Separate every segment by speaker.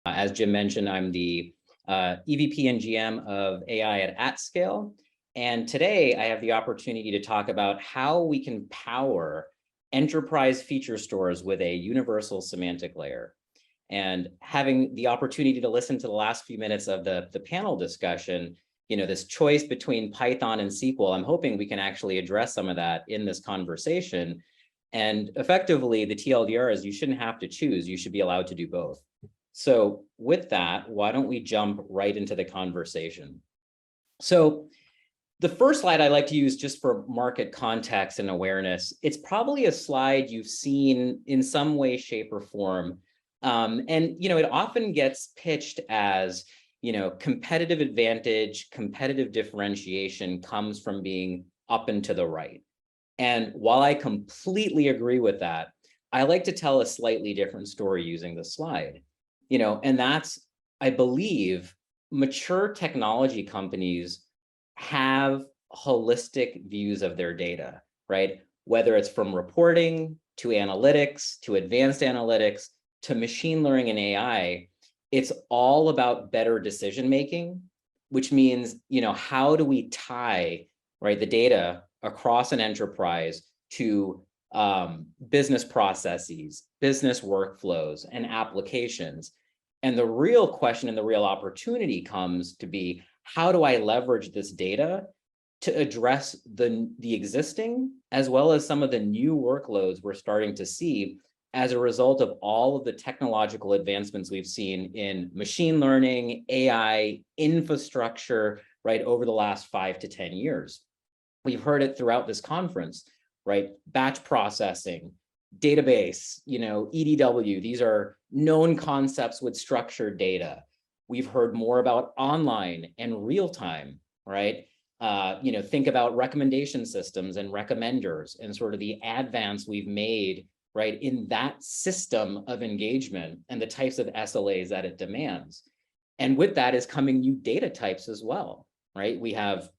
Speaker 1: As Jim mentioned, I'm the EVP and GM of AI at AtScale. And today I have the opportunity to talk about how we can power enterprise feature stores with a universal semantic layer. And having the opportunity to listen to the last few minutes of the panel discussion, this choice between Python and SQL, I'm hoping we can actually address some of that in this conversation. And effectively, the TLDR is you shouldn't have to choose, you should be allowed to do both. So with that, why don't we jump right into the conversation? So the first slide I like to use just for market context and awareness, it's probably a slide you've seen in some way, shape, or form. It often gets pitched as, competitive advantage, competitive differentiation comes from being up and to the right. And while I completely agree with that, I like to tell a slightly different story using the slide. And that's, I believe, mature technology companies have holistic views of their data, right? Whether it's from reporting to analytics, to advanced analytics, to machine learning and AI, it's all about better decision-making, which means, how do we tie, right, the data across an enterprise to business processes, business workflows, and applications. And the real question and the real opportunity comes to be, how do I leverage this data to address the existing as well as some of the new workloads we're starting to see as a result of all of the technological advancements we've seen in machine learning, AI, infrastructure, right, over the last 5 to 10 years. We've heard it throughout this conference, right? Batch processing, database, EDW, these are known concepts with structured data. We've heard more about online and real-time, right? Think about recommendation systems and recommenders and sort of the advance we've made, right, in that system of engagement and the types of SLAs that it demands. And with that is coming new data types as well, right? We have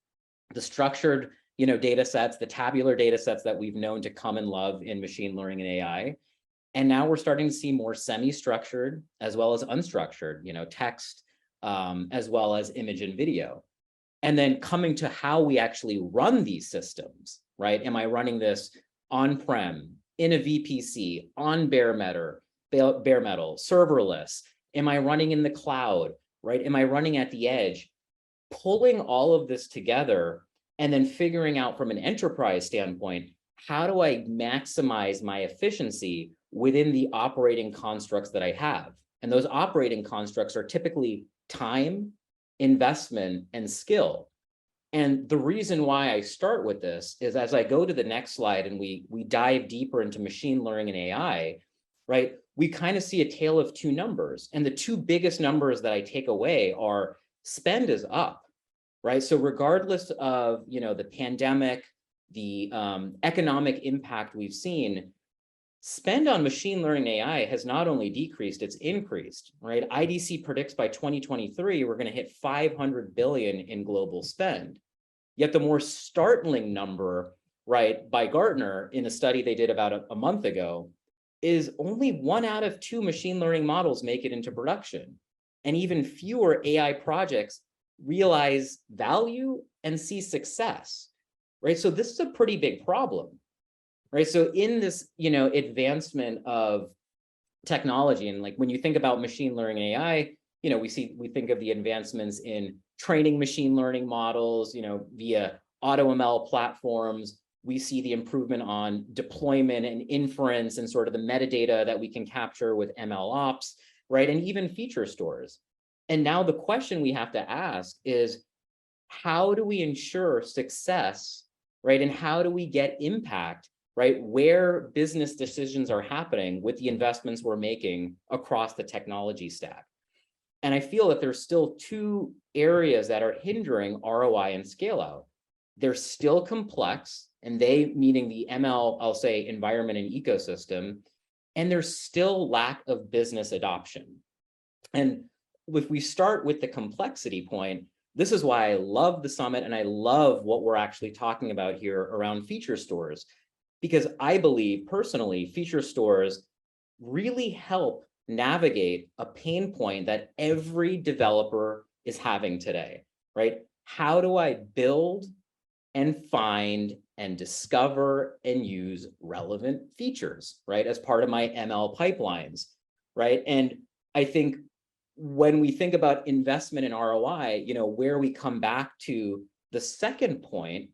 Speaker 1: the structured data sets, the tabular data sets that we've known to come and love in machine learning and AI. And now we're starting to see more semi-structured as well as unstructured, text, as well as image and video. And then coming to how we actually run these systems, right? Am I running this on-prem, in a VPC, on bare metal, serverless? Am I running in the cloud, right? Am I running at the edge? Pulling all of this together and then figuring out from an enterprise standpoint, how do I maximize my efficiency within the operating constructs that I have? And those operating constructs are typically time, investment, and skill. And the reason why I start with this is as I go to the next slide and we dive deeper into machine learning and AI, right? We kind of see a tale of two numbers. And the two biggest numbers that I take away are spend is up. Right. So regardless of, the pandemic, the economic impact we've seen, spend on machine learning AI has not only decreased, it's increased, right? IDC predicts by 2023, we're going to hit 500 billion in global spend. Yet the more startling number, right, by Gartner in a study they did about a month ago is only 1 out of 2 machine learning models make it into production. And even fewer AI projects realize value and see success, right? So this is a pretty big problem, right? So in this, advancement of technology, and like when you think about machine learning and AI, we think of the advancements in training machine learning models, via AutoML platforms. We see the improvement on deployment and inference and sort of the metadata that we can capture with ML ops, right? And even feature stores. And now the question we have to ask is, how do we ensure success, right? And how do we get impact, right? Where business decisions are happening with the investments we're making across the technology stack. And I feel that there's still 2 areas that are hindering ROI and scale out. They're still complex, and they meaning the ML, I'll say, environment and ecosystem, and there's still lack of business adoption. And if we start with the complexity point, This is why I love the summit and I love what we're actually talking about here around feature stores, because I believe personally, feature stores really help navigate a pain point that every developer is having today, right? How do I build and find and discover and use relevant features, right? As part of my ML pipelines, right? And I think when we think about investment in ROI, where we come back to the second point,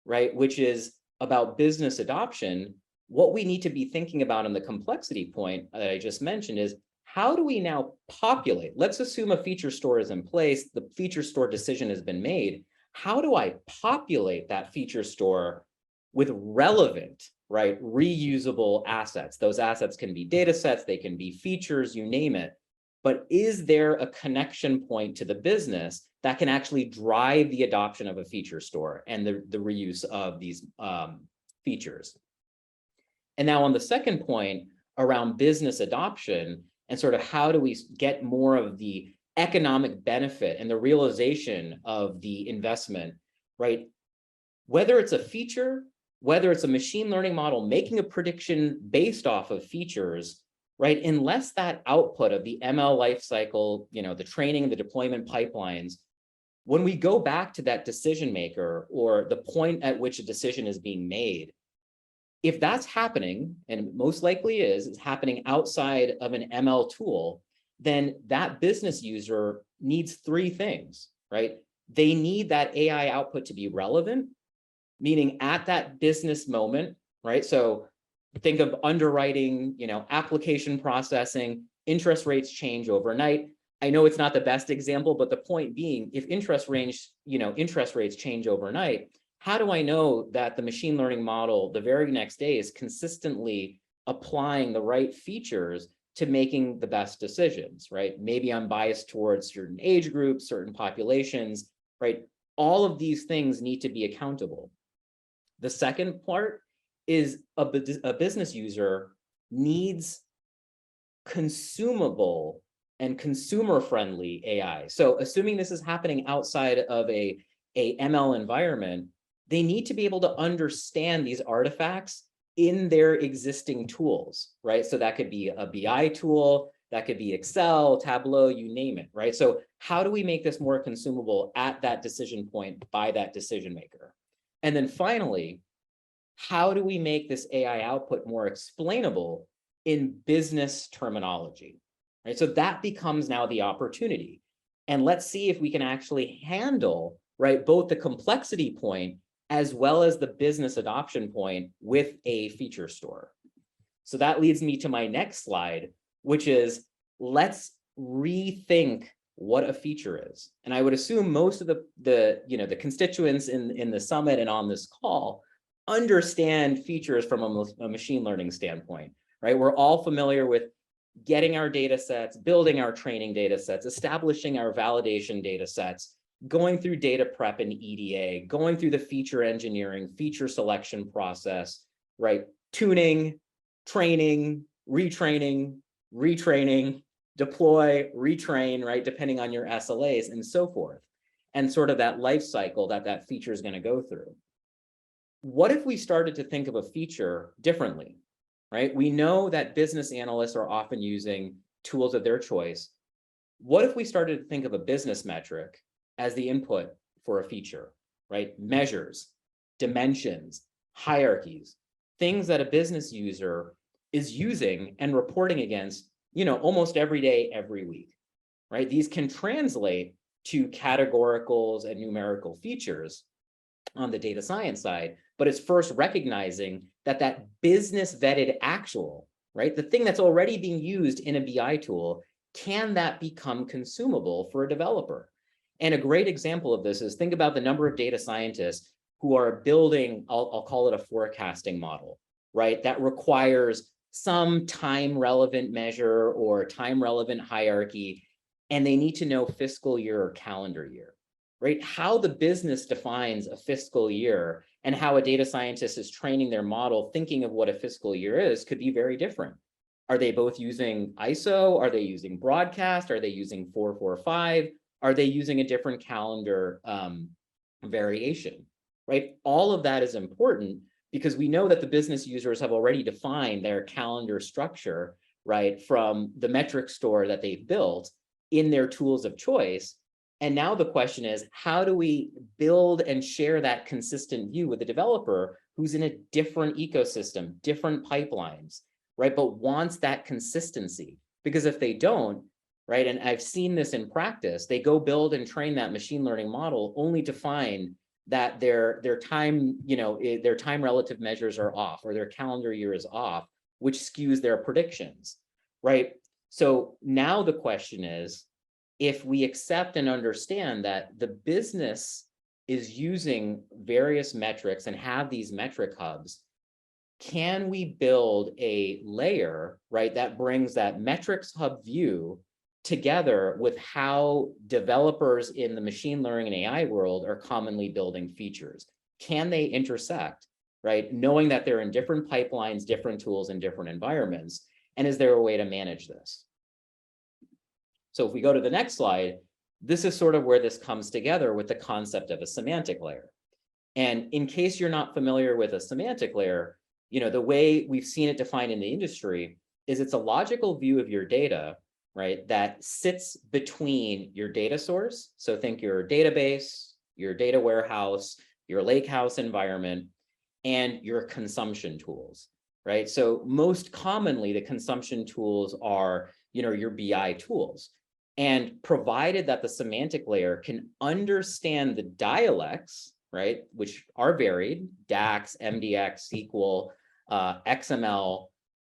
Speaker 1: right, which is about business adoption, what we need to be thinking about in the complexity point that I just mentioned is, how do we now populate? Let's assume a feature store is in place, the feature store decision has been made. How do I populate that feature store with relevant, right, reusable assets? Those assets can be data sets, they can be features, you name it. But is there a connection point to the business that can actually drive the adoption of a feature store and the reuse of these features? And now on the second point around business adoption and sort of how do we get more of the economic benefit and the realization of the investment, right? Whether it's a feature, whether it's a machine learning model making a prediction based off of features, right? Unless that output of the ML lifecycle, the training, the deployment pipelines, when we go back to that decision maker or the point at which a decision is being made, if that's happening, and most likely is happening outside of an ML tool, then that business user needs three things, right? They need that AI output to be relevant, meaning at that business moment, right? So think of underwriting, application processing, interest rates change overnight. I know it's not the best example, but the point being, if interest rates change overnight, how do I know that the machine learning model the very next day is consistently applying the right features to making the best decisions, right? Maybe I'm biased towards certain age groups, certain populations, right? All of these things need to be accountable. The second part is a business user needs consumable and consumer-friendly AI. So assuming this is happening outside of a ML environment, they need to be able to understand these artifacts in their existing tools, right? So that could be a BI tool, that could be Excel, Tableau, you name it, right? So how do we make this more consumable at that decision point by that decision maker? And then finally, how do we make this AI output more explainable in business terminology, right? So that becomes now the opportunity. And let's see if we can actually handle, right, both the complexity point as well as the business adoption point with a feature store. So that leads me to my next slide, which is let's rethink what a feature is. And I would assume most of the constituents in the summit and on this call understand features from a machine learning standpoint, right? We're all familiar with getting our data sets, building our training data sets, establishing our validation data sets, going through data prep and EDA, going through the feature engineering, feature selection process, right? Tuning, training, retraining, deploy, retrain, right? Depending on your SLAs and so forth. And sort of that life cycle that feature is going to go through. What if we started to think of a feature differently, right? We know that business analysts are often using tools of their choice. What if we started to think of a business metric as the input for a feature, right? Measures, dimensions, hierarchies, things that a business user is using and reporting against, almost every day, every week, right? These can translate to categoricals and numerical features on the data science side, but it's first recognizing that business vetted actual, right? The thing that's already being used in a BI tool, can that become consumable for a developer? And a great example of this is think about the number of data scientists who are building, I'll call it a forecasting model, right? That requires some time relevant measure or time relevant hierarchy, and they need to know fiscal year or calendar year, right? How the business defines a fiscal year and how a data scientist is training their model thinking of what a fiscal year is could be very different. Are they both using ISO? Are they using broadcast? Are they using 445? Are they using a different calendar variation, right? All of that is important because we know that the business users have already defined their calendar structure, right, from the metric store that they've built in their tools of choice. And now the question is, how do we build and share that consistent view with the developer who's in a different ecosystem, different pipelines, right, but wants that consistency? Because if they don't, right, and I've seen this in practice, they go build and train that machine learning model only to find that their time, their time relative measures are off, or their calendar year is off, which skews their predictions, right? So now the question is, if we accept and understand that the business is using various metrics and have these metric hubs, can we build a layer, right, that brings that metrics hub view together with how developers in the machine learning and AI world are commonly building features? Can they intersect, right? Knowing that they're in different pipelines, different tools, and different environments. And is there a way to manage this? So if we go to the next slide, this is sort of where this comes together with the concept of a semantic layer. And in case you're not familiar with a semantic layer, the way we've seen it defined in the industry is it's a logical view of your data, right, that sits between your data source. So think your database, your data warehouse, your lakehouse environment, and your consumption tools, right? So most commonly, the consumption tools are, your BI tools. And provided that the semantic layer can understand the dialects, right, which are varied, DAX, MDX, SQL, XML,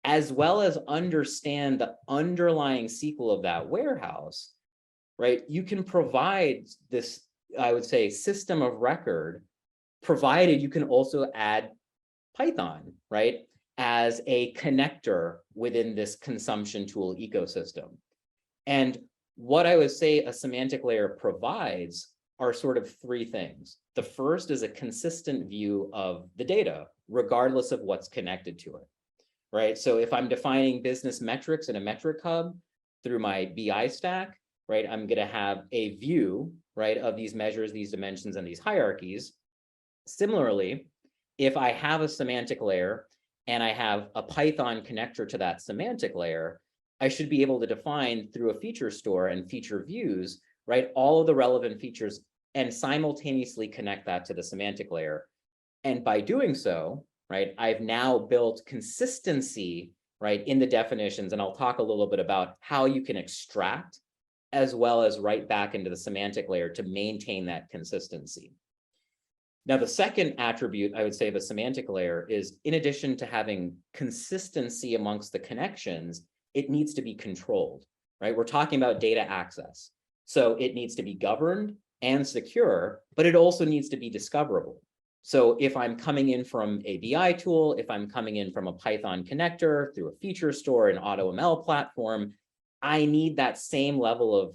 Speaker 1: as well as understand the underlying SQL of that warehouse, right, you can provide this, I would say, system of record, provided you can also add Python, right, as a connector within this consumption tool ecosystem. And what I would say a semantic layer provides are sort of three things. The first is a consistent view of the data, regardless of what's connected to it, right? So if I'm defining business metrics in a metric hub through my BI stack, right, I'm going to have a view, right, of these measures, these dimensions, and these hierarchies. Similarly, if I have a semantic layer and I have a Python connector to that semantic layer, I should be able to define through a feature store and feature views, right, all of the relevant features and simultaneously connect that to the semantic layer. And by doing so, right, I've now built consistency, right, in the definitions. And I'll talk a little bit about how you can extract as well as write back into the semantic layer to maintain that consistency. Now, the second attribute I would say of a semantic layer is, in addition to having consistency amongst the connections, it needs to be controlled, right? We're talking about data access. So it needs to be governed and secure, but it also needs to be discoverable. So if I'm coming in from a BI tool, if I'm coming in from a Python connector through a feature store, an AutoML platform, I need that same level of,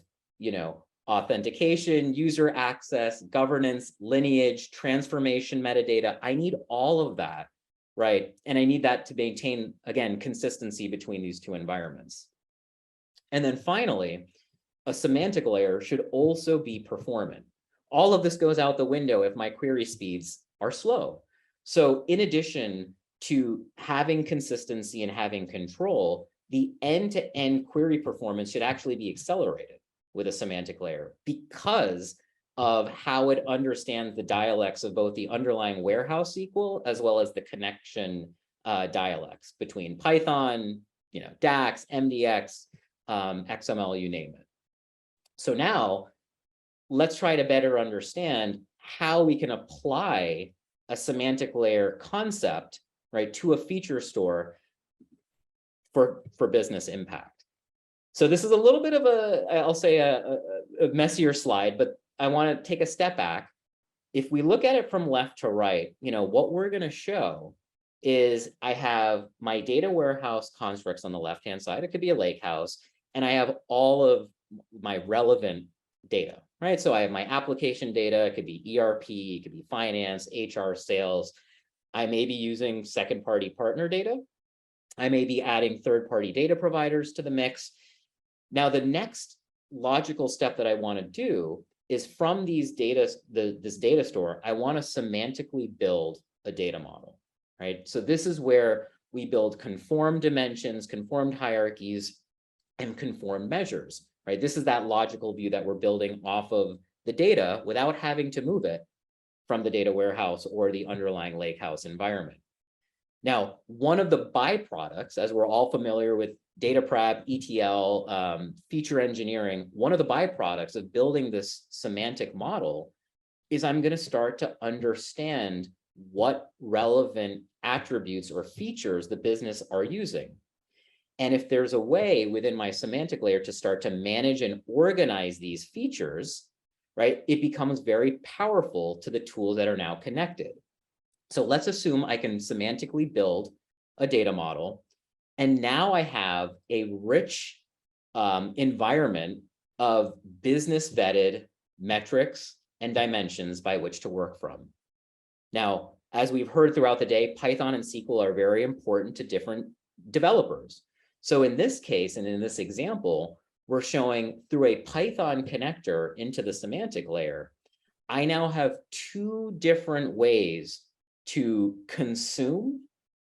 Speaker 1: authentication, user access, governance, lineage, transformation metadata. I need all of that, right? And I need that to maintain, again, consistency between these two environments. And then finally, a semantic layer should also be performant. All of this goes out the window if my query speeds are slow. So in addition to having consistency and having control, the end-to-end query performance should actually be accelerated with a semantic layer because of how it understands the dialects of both the underlying warehouse SQL as well as the connection dialects between Python, DAX, MDX, XML, you name it. So now let's try to better understand how we can apply a semantic layer concept, right, to a feature store for business impact. So this is a little bit of I'll say a messier slide, but I want to take a step back. If we look at it from left to right, what we're going to show is I have my data warehouse constructs on the left-hand side. It could be a lakehouse, and I have all of my relevant data, right? So I have my application data. It could be ERP, it could be finance, HR, sales. I may be using second-party partner data. I may be adding third-party data providers to the mix. Now, the next logical step that I want to do is from these data, this data store, I want to semantically build a data model, right? So this is where we build conformed dimensions, conformed hierarchies, and conformed measures, right? This is that logical view that we're building off of the data without having to move it from the data warehouse or the underlying lakehouse environment. Now, one of the byproducts, as we're all familiar with data prep, ETL, feature engineering, one of the byproducts of building this semantic model is I'm going to start to understand what relevant attributes or features the business are using. And if there's a way within my semantic layer to start to manage and organize these features, right, it becomes very powerful to the tools that are now connected. So let's assume I can semantically build a data model, and now I have a rich environment of business vetted metrics and dimensions by which to work from. Now, as we've heard throughout the day, Python and SQL are very important to different developers. So in this case, and in this example, we're showing through a Python connector into the semantic layer, I now have two different ways to consume,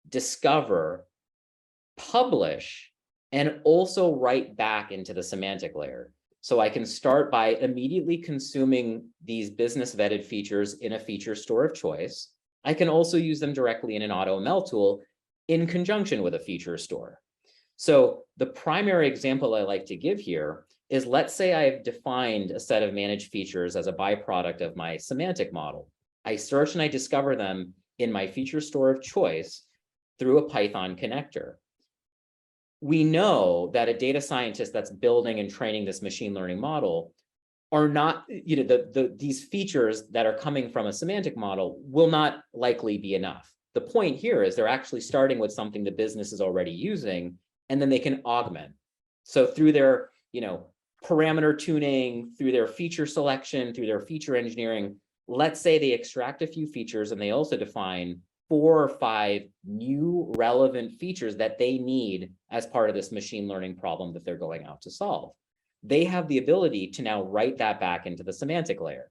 Speaker 1: discover, publish, and also write back into the semantic layer. So I can start by immediately consuming these business vetted features in a feature store of choice. I can also use them directly in an AutoML tool in conjunction with a feature store. So the primary example I like to give here is, let's say I've defined a set of managed features as a byproduct of my semantic model. I search and I discover them in my feature store of choice through a Python connector. We know that a data scientist that's building and training this machine learning model are not, these features that are coming from a semantic model will not likely be enough. The point here is they're actually starting with something the business is already using, and then they can augment. So through their, parameter tuning, through their feature selection, through their feature engineering, let's say they extract a few features and they also define 4 or 5 new relevant features that they need as part of this machine learning problem that they're going out to solve. They have the ability to now write that back into the semantic layer.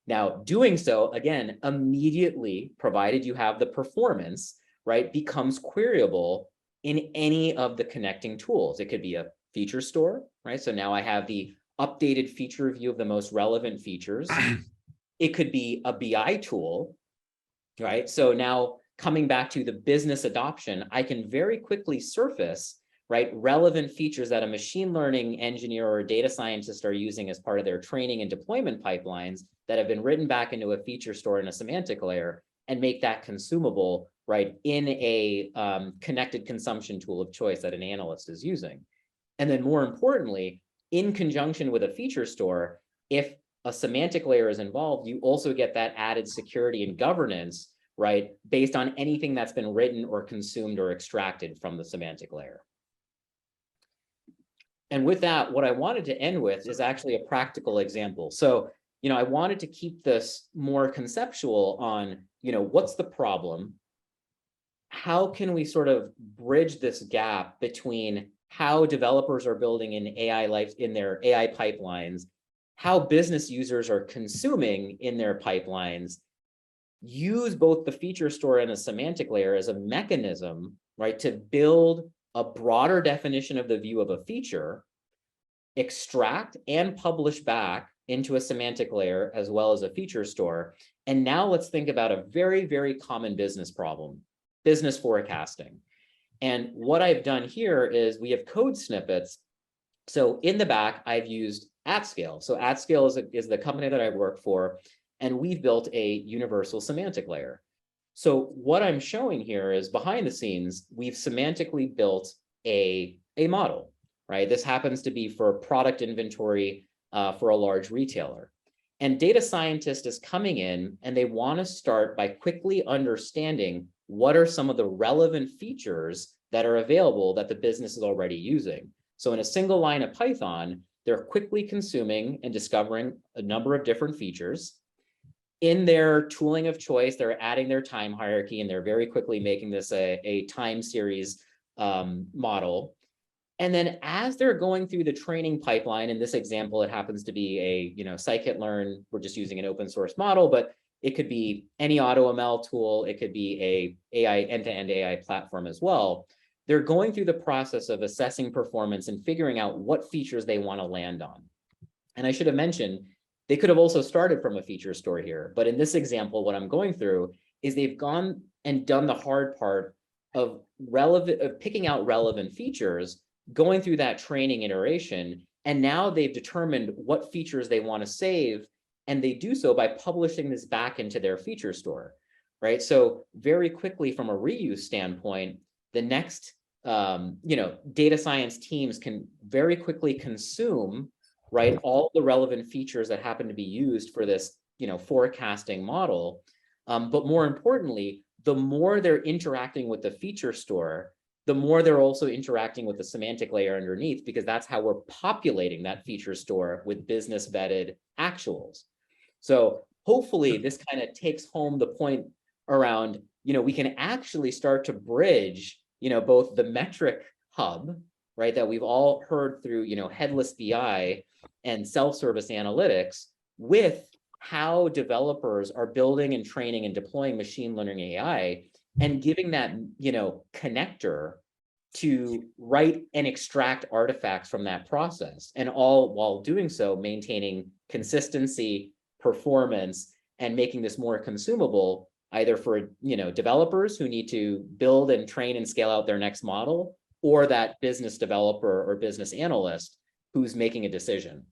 Speaker 1: Now, doing so, again, immediately, provided you have the performance, right, becomes queryable in any of the connecting tools. It could be a feature store, right? So now I have the updated feature view of the most relevant features. It could be a BI tool, right? So now coming back to the business adoption, I can very quickly surface, right, relevant features that a machine learning engineer or a data scientist are using as part of their training and deployment pipelines that have been written back into a feature store in a semantic layer, and make that consumable, right, in a connected consumption tool of choice that an analyst is using. And then more importantly, in conjunction with a feature store, if a semantic layer is involved, you also get that added security and governance, right, based on anything that's been written or consumed or extracted from the semantic layer. And with that, what I wanted to end with is actually a practical example. So, I wanted to keep this more conceptual on, what's the problem? How can we sort of bridge this gap between how developers are building in their AI pipelines, how business users are consuming in their pipelines, use both the feature store and a semantic layer as a mechanism, right, to build a broader definition of the view of a feature, extract and publish back into a semantic layer as well as a feature store. And now let's think about a very, very common business problem, business forecasting. And what I've done here is we have code snippets. So in the back, I've used AtScale. So AtScale is the company that I work for, and we've built a universal semantic layer. So what I'm showing here is behind the scenes, we've semantically built a model, right? This happens to be for product inventory for a large retailer. And data scientist is coming in and they want to start by quickly understanding what are some of the relevant features that are available that the business is already using. So in a single line of Python, they're quickly consuming and discovering a number of different features. In their tooling of choice, they're adding their time hierarchy, and they're very quickly making this a time series model. And then as they're going through the training pipeline, in this example, it happens to be a, scikit-learn, we're just using an open source model, but it could be any AutoML tool, it could be a AI, end-to-end AI platform as well. They're going through the process of assessing performance and figuring out what features they want to land on. And I should have mentioned, they could have also started from a feature store here, but in this example, what I'm going through is they've gone and done the hard part of picking out relevant features, going through that training iteration, and now they've determined what features they want to save, and they do so by publishing this back into their feature store, right? So very quickly from a reuse standpoint, the next data science teams can very quickly consume, right, all the relevant features that happen to be used for this forecasting model. But more importantly, the more they're interacting with the feature store, the more they're also interacting with the semantic layer underneath, because that's how we're populating that feature store with business vetted actuals. So hopefully this kind of takes home the point around, we can actually start to bridge, both the metric hub, right, that we've all heard through, headless BI and self-service analytics, with how developers are building and training and deploying machine learning AI, and giving that, connector to write and extract artifacts from that process, and all while doing so, maintaining consistency, performance, and making this more consumable, either for developers who need to build and train and scale out their next model, or that business developer or business analyst who's making a decision.